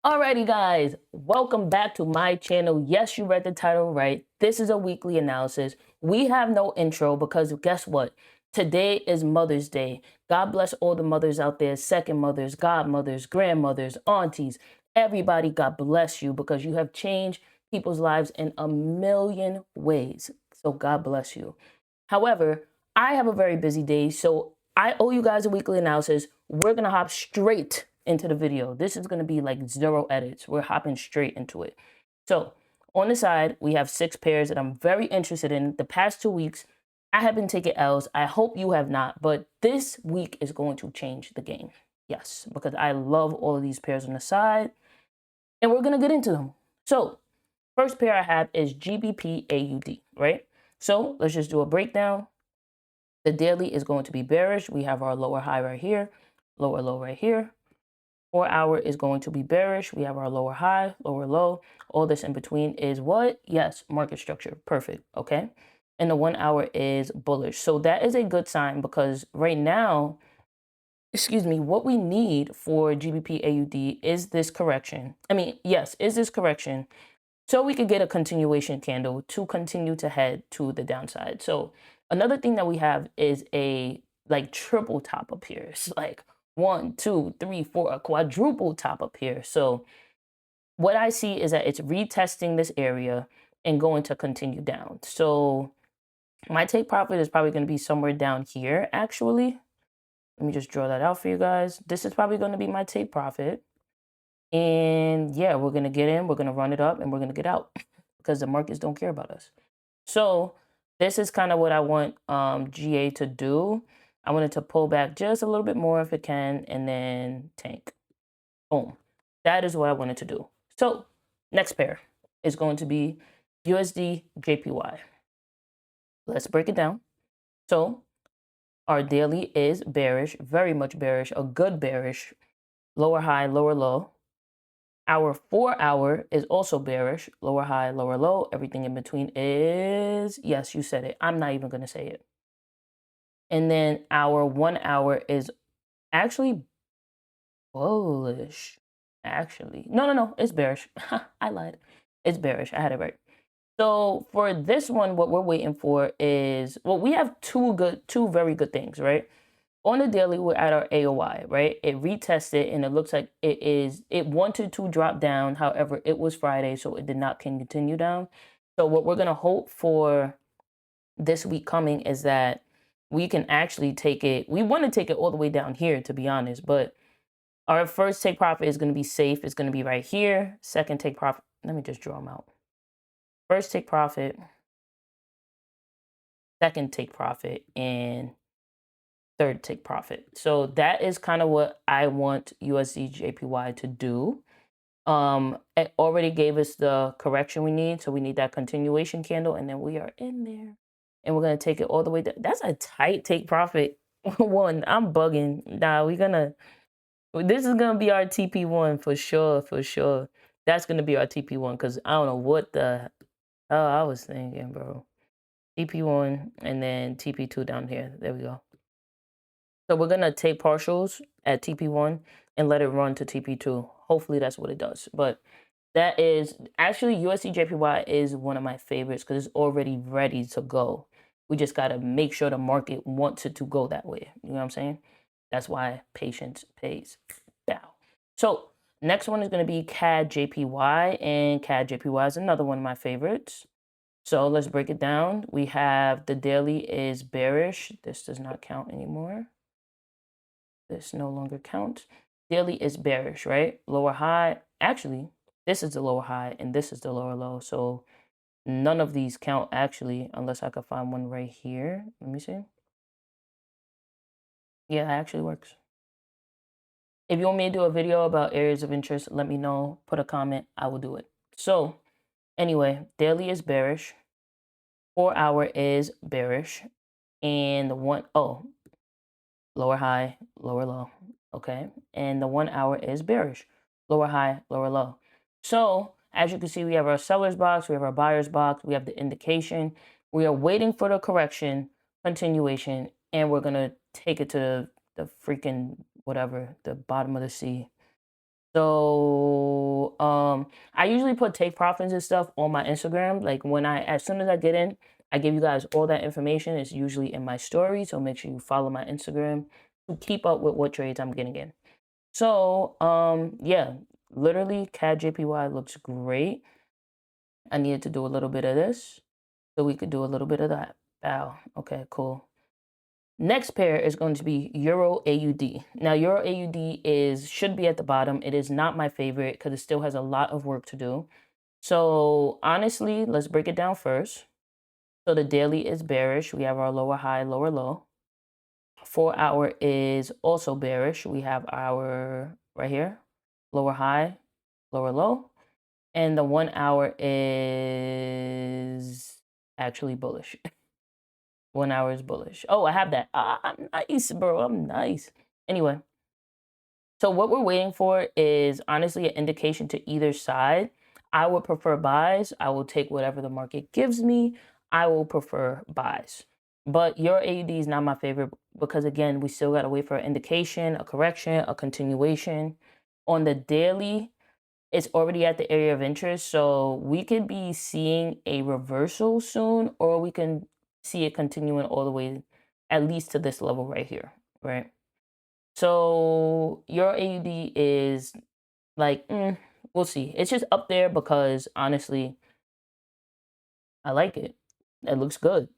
Alrighty guys, welcome back to my channel. Yes, you read the title right. This is a weekly analysis. We have no intro because guess what? Today is Mother's Day. God bless all the mothers out there, second mothers, godmothers, grandmothers, aunties, everybody. God bless you because you have changed people's lives in a million ways. So God bless you. However, I have a very busy day, so I owe you guys a weekly analysis. We're going to hop straight into the video. This is going to be like 0 edits. We're hopping straight into it. So on the side, we have 6 pairs that I'm very interested in. The past 2 weeks, I have been taking L's. I hope you have not, but this week is going to change the game. Yes, because I love all of these pairs on the side, and we're going to get into them. So first pair I have is GBPAUD, right? So let's just do a breakdown. The daily is going to be bearish. We have our lower high right here, lower low right here. 4 hour is going to be bearish. We have our lower high, lower low. All this in between is what? Yes, market structure. Perfect. Okay. And the 1 hour is bullish. So that is a good sign because right now, what we need for GBPAUD is this correction. Is this correction so we could get a continuation candle to continue to head to the downside. So another thing that we have is a like triple top up here. It's like 1, 2, 3, 4, a quadruple top up here. So what I see is that it's retesting this area and going to continue down. So my take profit is probably going to be somewhere down here, actually. Let me just draw that out for you guys. This is probably going to be my take profit. And yeah, we're going to get in, we're going to run it up, and we're going to get out because the markets don't care about us. So this is kind of what I want GA to do. I want it to pull back just a little bit more if it can, and then tank. Boom. That is what I wanted to do. So next pair is going to be USDJPY. Let's break it down. So our daily is bearish, very much bearish, a good bearish, lower high, lower low. Our 4 hour is also bearish, lower high, lower low. Everything in between is, yes, you said it. I'm not even going to say it. And then our 1 hour is actually bullish. Actually, no, it's bearish. I lied. It's bearish. I had it right. So for this one, what we're waiting for is, well, we have two very good things, right? On the daily, we're at our AOI, right? It retested and it looks like it wanted to drop down. However, it was Friday, so it did not continue down. So what we're going to hope for this week coming is that we can actually take it. We want to take it all the way down here, to be honest, but our first take profit is going to be safe. It's going to be right here. Second take profit. Let me just draw them out. First take profit, second take profit, and third take profit. So that is kind of what I want USDJPY to do. It already gave us the correction we need. So we need that continuation candle, and then we are in there. And we're going to take it all the way down. That's a tight take profit. One, I'm bugging. Nah, this is going to be our TP1 for sure, for sure. That's going to be our TP1 because I don't know what the hell I was thinking, bro. TP1 and then TP2 down here. There we go. So we're going to take partials at TP1 and let it run to TP2. Hopefully that's what it does. But that is actually USDJPY is one of my favorites because it's already ready to go. We just got to make sure the market wants it to go that way. You know what I'm saying? That's why patience pays. Bow. So next one is going to be CADJPY, and CADJPY is another one of my favorites. So let's break it down. We have the daily is bearish. This does not count anymore. This no longer counts. Daily is bearish, right? Lower high. Actually, this is the lower high and this is the lower low. So none of these count actually, unless I could find one right here. Let me see. Yeah, that actually works. If you want me to do a video about areas of interest, let me know. Put a comment. I will do it. So anyway, daily is bearish. 4 hour is bearish. And lower high, lower low. Okay. And the 1 hour is bearish. Lower high, lower low. So as you can see, we have our seller's box, we have our buyer's box, we have the indication. We are waiting for the correction, continuation, and we're going to take it to the freaking whatever, the bottom of the sea. So So I usually put take profits and stuff on my Instagram. Like as soon as I get in, I give you guys all that information. It's usually in my story. So make sure you follow my Instagram to keep up with what trades I'm getting in. So yeah, literally CADJPY looks great. I needed to do a little bit of this so we could do a little bit of that. Wow. Okay, cool. Next pair is going to be EURAUD. Now, EURAUD should be at the bottom. It is not my favorite because it still has a lot of work to do. So honestly, let's break it down first. So the daily is bearish. We have our lower high, lower low. 4 hour is also bearish. We have our right here, lower high, lower low. And the 1 hour is actually bullish. 1 hour is bullish. Oh, I have that. I'm nice, bro. I'm nice. Anyway, so what we're waiting for is honestly an indication to either side. I would prefer buys. I will take whatever the market gives me. I will prefer buys. But EURAUD is not my favorite because, again, we still got to wait for an indication, a correction, a continuation. On the daily, it's already at the area of interest. So we could be seeing a reversal soon, or we can see it continuing all the way at least to this level right here, right? So EURAUD is like, we'll see. It's just up there because honestly, I like it. It looks good.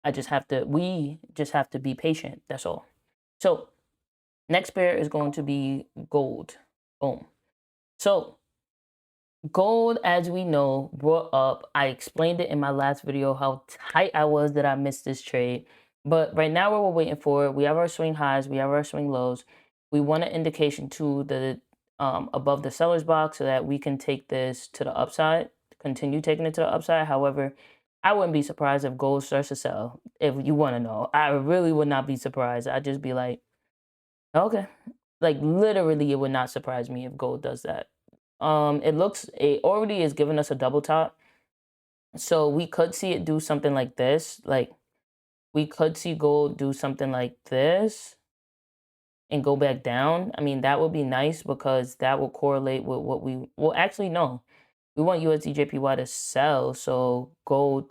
We just have to be patient. That's all. So next pair is going to be gold. Boom. So gold, as we know, brought up. I explained it in my last video how tight I was that I missed this trade. But right now, what we're waiting for, we have our swing highs, we have our swing lows. We want an indication to the above the seller's box so that we can take this to the upside, continue taking it to the upside. However, I wouldn't be surprised if gold starts to sell. If you want to know, I really would not be surprised. I'd just be like, okay. Like literally, it would not surprise me if gold does that. It already is giving us a double top. So we could see it do something like this. Like we could see gold do something like this and go back down. I mean, that would be nice because that will correlate with what well, actually, no. We want USDJPY to sell, so gold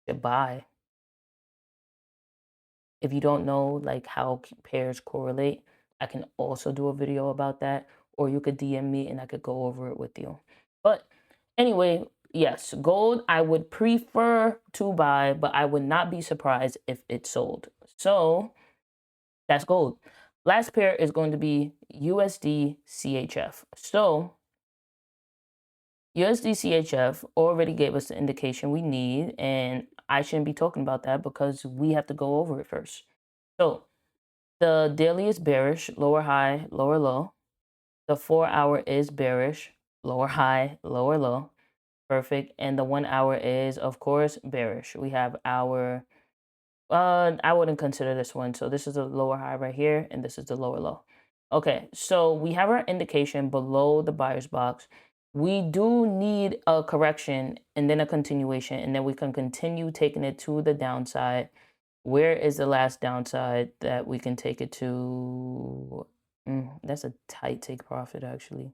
should buy. If you don't know like how pairs correlate, I can also do a video about that, or you could DM me and I could go over it with you. But anyway, yes, gold I would prefer to buy, but I would not be surprised if it sold. So that's gold. Last pair is going to be USDCHF. So USDCHF already gave us the indication we need, and I shouldn't be talking about that because we have to go over it first. So the daily is bearish, lower high, lower low. The 4 hour is bearish, lower high, lower low. Perfect. And the 1 hour is, of course, bearish. We have our, I wouldn't consider this one. So this is the lower high right here, and this is the lower low. Okay, so we have our indication below the buyer's box. We do need a correction and then a continuation, and then we can continue taking it to the downside. Where is the last downside that we can take it to? That's a tight take profit, actually.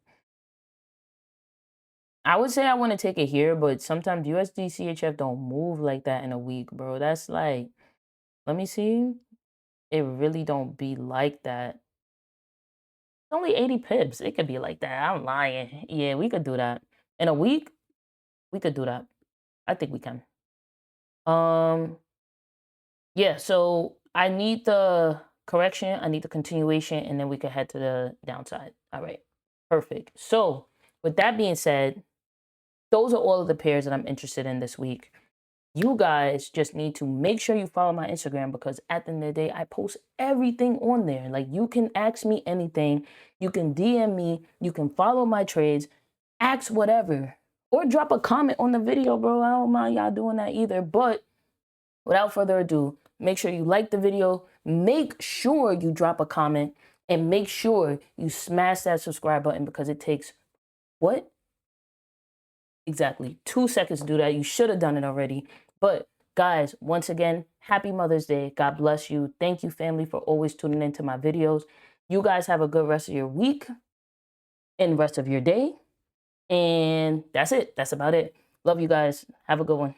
I would say I want to take it here, but sometimes USDCHF don't move like that in a week, bro. That's like, let me see. It really don't be like that. It's only 80 pips. It could be like that. I'm lying. Yeah, we could do that. In a week, we could do that. I think we can. Yeah, so I need the correction, I need the continuation, and then we can head to the downside. All right, perfect. So with that being said, those are all of the pairs that I'm interested in this week. You guys just need to make sure you follow my Instagram because at the end of the day, I post everything on there. Like you can ask me anything, you can DM me, you can follow my trades, ask whatever, or drop a comment on the video, bro. I don't mind y'all doing that either. But without further ado, make sure you like the video, make sure you drop a comment, and make sure you smash that subscribe button because it takes, what? Exactly 2 seconds to do that. You should have done it already. But guys, once again, happy Mother's Day. God bless you. Thank you, family, for always tuning into my videos. You guys have a good rest of your week and rest of your day. And that's it. That's about it. Love you guys. Have a good one.